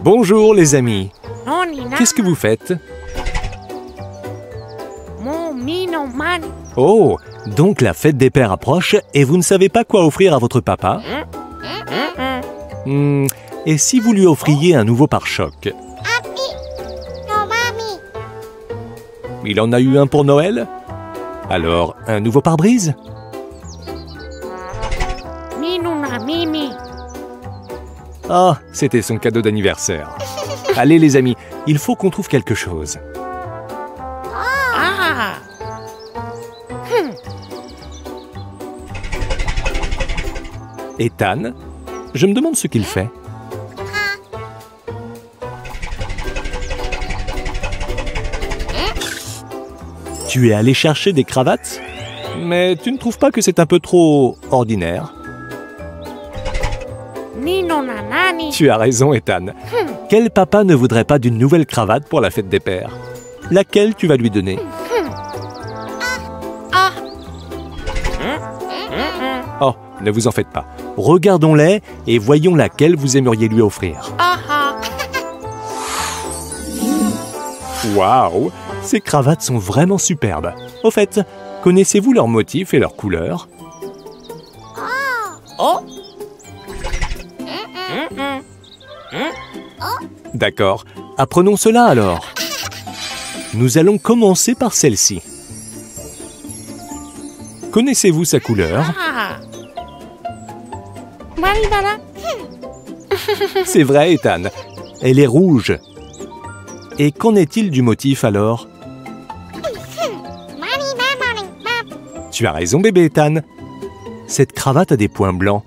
Bonjour les amis. Qu'est-ce que vous faites? Oh, donc la fête des pères approche et vous ne savez pas quoi offrir à votre papa? Et si vous lui offriez un nouveau pare-choc? Il en a eu un pour Noël? Alors, un nouveau pare-brise? Ah, c'était son cadeau d'anniversaire. Allez les amis, il faut qu'on trouve quelque chose. Ethan, je me demande ce qu'il fait. Tu es allé chercher des cravates? Mais tu ne trouves pas que c'est un peu trop ordinaire? Tu as raison, Ethan. Quel papa ne voudrait pas d'une nouvelle cravate pour la fête des pères? Laquelle tu vas lui donner? Oh, ne vous en faites pas. Regardons-les et voyons laquelle vous aimeriez lui offrir. Waouh! Ces cravates sont vraiment superbes. Au fait, connaissez-vous leurs motifs et leurs couleurs? D'accord, apprenons cela alors. Nous allons commencer par celle-ci. Connaissez-vous sa couleur? C'est vrai, Ethan. Elle est rouge. Et qu'en est-il du motif alors? Tu as raison, bébé Ethan. Cette cravate a des points blancs.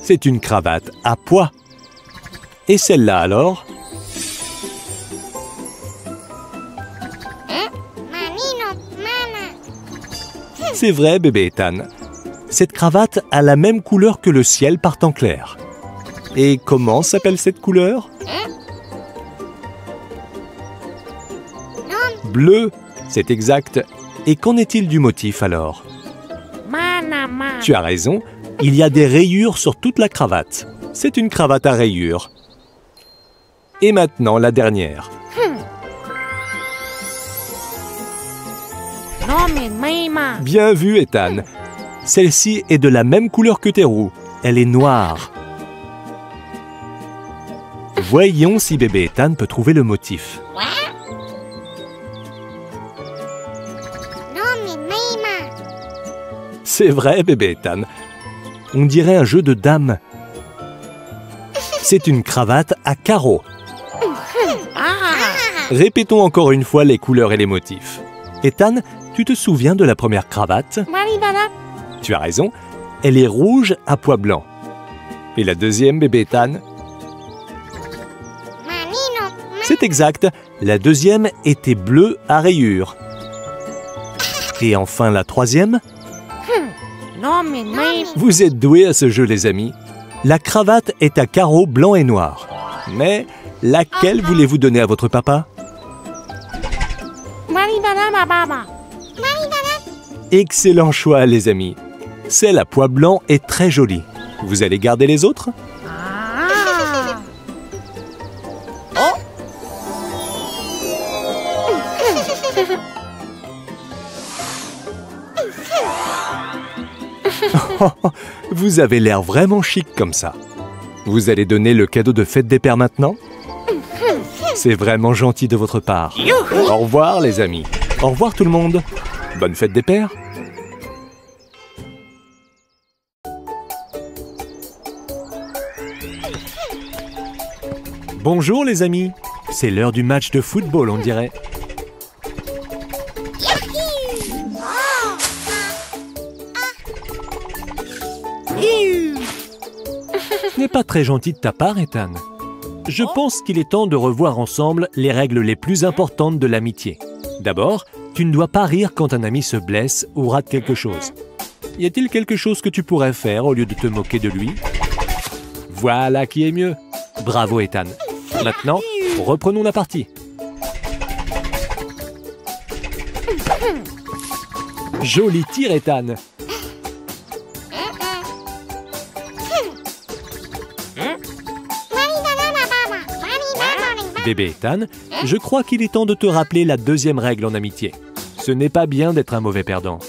C'est une cravate à pois. Et celle-là alors? C'est vrai, bébé Ethan. Cette cravate a la même couleur que le ciel par temps clair. Et comment s'appelle cette couleur? Bleu, c'est exact. Et qu'en est-il du motif alors? Tu as raison, il y a des rayures sur toute la cravate. C'est une cravate à rayures. Et maintenant, la dernière. Bien vu, Ethan. Celle-ci est de la même couleur que tes roues. Elle est noire. Voyons si bébé Ethan peut trouver le motif. C'est vrai, bébé Ethan. On dirait un jeu de dames. C'est une cravate à carreaux. Répétons encore une fois les couleurs et les motifs. Ethan, tu te souviens de la première cravate? Tu as raison, elle est rouge à pois blancs. Et la deuxième, bébé Ethan? C'est exact, la deuxième était bleue à rayures. Et enfin la troisième? Vous êtes doués à ce jeu, les amis. La cravate est à carreaux blancs et noirs. Mais laquelle voulez-vous donner à votre papa? Excellent choix, les amis. Celle à pois blanc est très jolie. Vous allez garder les autres? Vous avez l'air vraiment chic comme ça. Vous allez donner le cadeau de fête des pères maintenant? C'est vraiment gentil de votre part. Au revoir les amis. Au revoir tout le monde. Bonne fête des pères. Bonjour les amis. C'est l'heure du match de football, on dirait. Ce n'est pas très gentil de ta part, Ethan. Je pense qu'il est temps de revoir ensemble les règles les plus importantes de l'amitié. D'abord, tu ne dois pas rire quand un ami se blesse ou rate quelque chose. Y a-t-il quelque chose que tu pourrais faire au lieu de te moquer de lui? Voilà qui est mieux. Bravo, Ethan. Maintenant, reprenons la partie. Joli tir, Ethan. Bébé Ethan, je crois qu'il est temps de te rappeler la deuxième règle en amitié. Ce n'est pas bien d'être un mauvais perdant.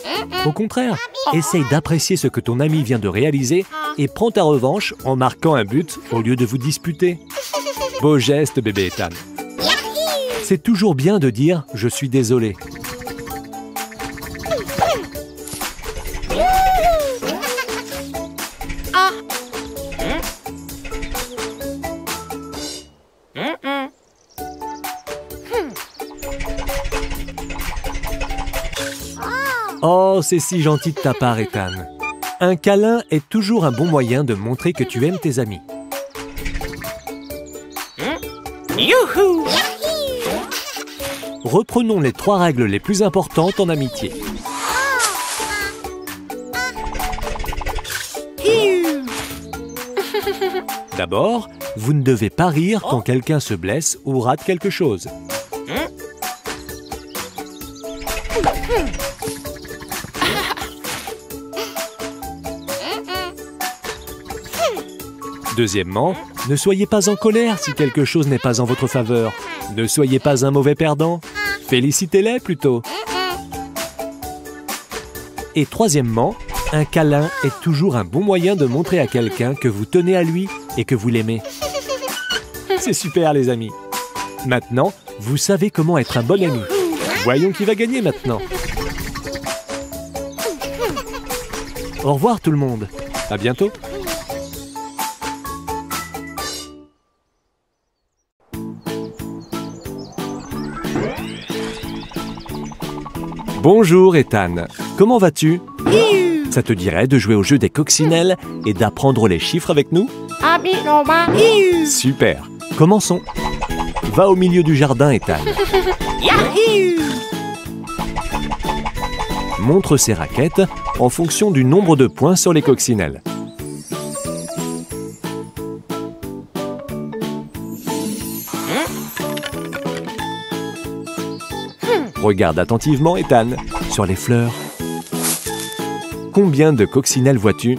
Au contraire, essaye d'apprécier ce que ton ami vient de réaliser et prends ta revanche en marquant un but au lieu de vous disputer. Beau geste, bébé Ethan. C'est toujours bien de dire « je suis désolé ». Oh, c'est si gentil de ta part, Ethan. Un câlin est toujours un bon moyen de montrer que tu aimes tes amis. Youhou! Reprenons les 3 règles les plus importantes en amitié. D'abord, vous ne devez pas rire quand quelqu'un se blesse ou rate quelque chose. Deuxièmement, ne soyez pas en colère si quelque chose n'est pas en votre faveur. Ne soyez pas un mauvais perdant. Félicitez-les plutôt. Et troisièmement, un câlin est toujours un bon moyen de montrer à quelqu'un que vous tenez à lui et que vous l'aimez. C'est super les amis. Maintenant, vous savez comment être un bon ami. Voyons qui va gagner maintenant. Au revoir tout le monde. À bientôt. Bonjour Ethan, comment vas-tu? Ça te dirait de jouer au jeu des coccinelles et d'apprendre les chiffres avec nous? Super, commençons. Va au milieu du jardin, Ethan. Montre ses raquettes en fonction du nombre de points sur les coccinelles. Regarde attentivement, Ethan, sur les fleurs. Combien de coccinelles vois-tu?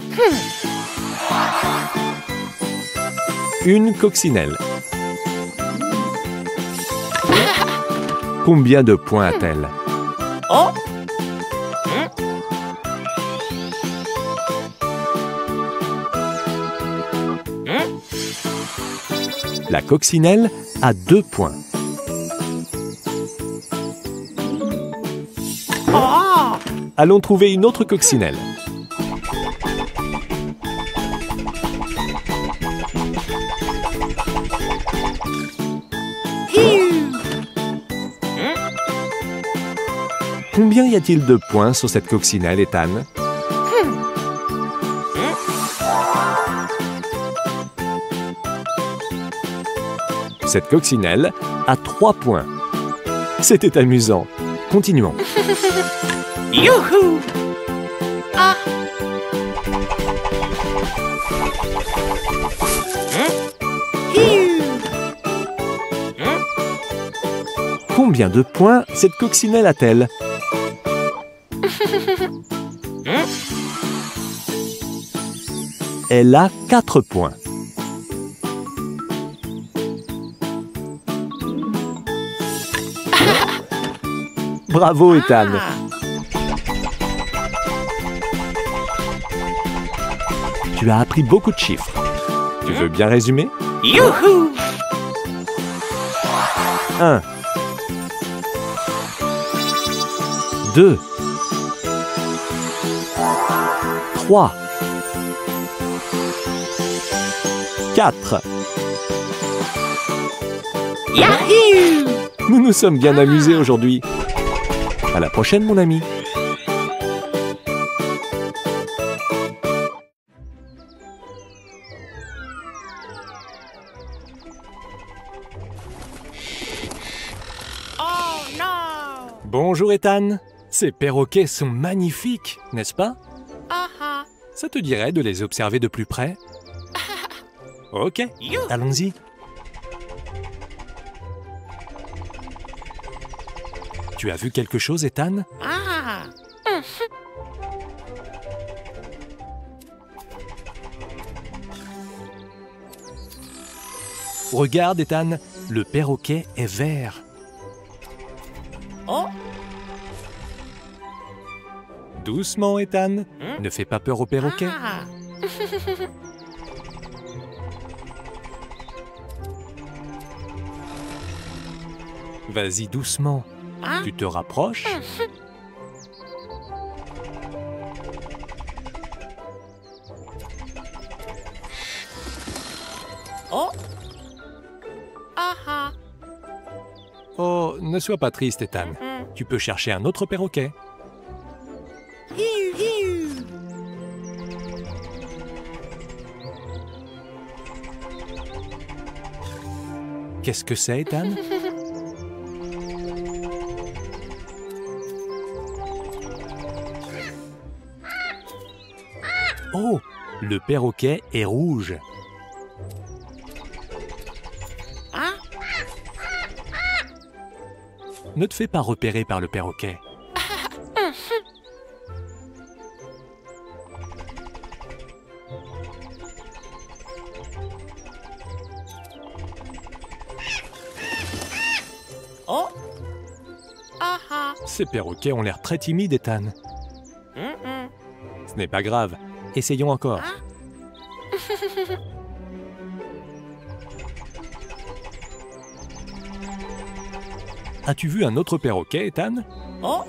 Une coccinelle. Combien de points a-t-elle? La coccinelle a 2 points. Allons trouver une autre coccinelle. Combien y a-t-il de points sur cette coccinelle, Ethan? Cette coccinelle a 3 points. C'était amusant. Continuons. Youhou! Combien de points cette coccinelle a-t-elle? Elle a 4 points. Bravo, Ethan. Tu as appris beaucoup de chiffres. Tu veux bien résumer? Youhou! 1 2 3 4 Yahoo! Nous nous sommes bien amusés aujourd'hui. À la prochaine, mon ami. Oh non! Bonjour, Ethan. Ces perroquets sont magnifiques, n'est-ce pas? Ça te dirait de les observer de plus près? Ok, allons-y. Tu as vu quelque chose, Ethan? Regarde, Ethan, Le perroquet est vert. Oh. Doucement, Ethan. Ne fais pas peur au perroquet. Ah. Vas-y doucement. Ah. Tu te rapproches. Oh. Ah ah. Oh, ne sois pas triste, Ethan. Tu peux chercher un autre perroquet. Hiu, hiu. Qu'est-ce que c'est, Ethan? Oh, le perroquet est rouge. Ah. Ne te fais pas repérer par le perroquet. Oh. Ah ah. Ces perroquets ont l'air très timides, Ethan. Ce n'est pas grave. Essayons encore. As-tu vu un autre perroquet, Ethan? Oh.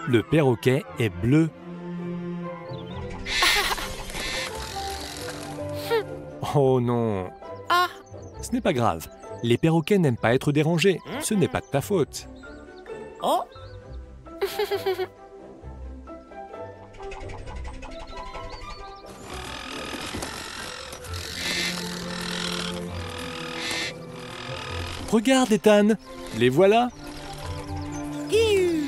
Le perroquet est bleu. Oh non! Ah. Ce n'est pas grave. Les perroquets n'aiment pas être dérangés. Ce n'est pas de ta faute. Oh. Regarde, Ethan! Les voilà! Hiu.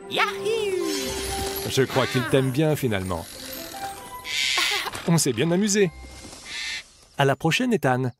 Yahoo. Je crois qu'ils t'aiment bien, finalement. On s'est bien amusé. À la prochaine, Ethan.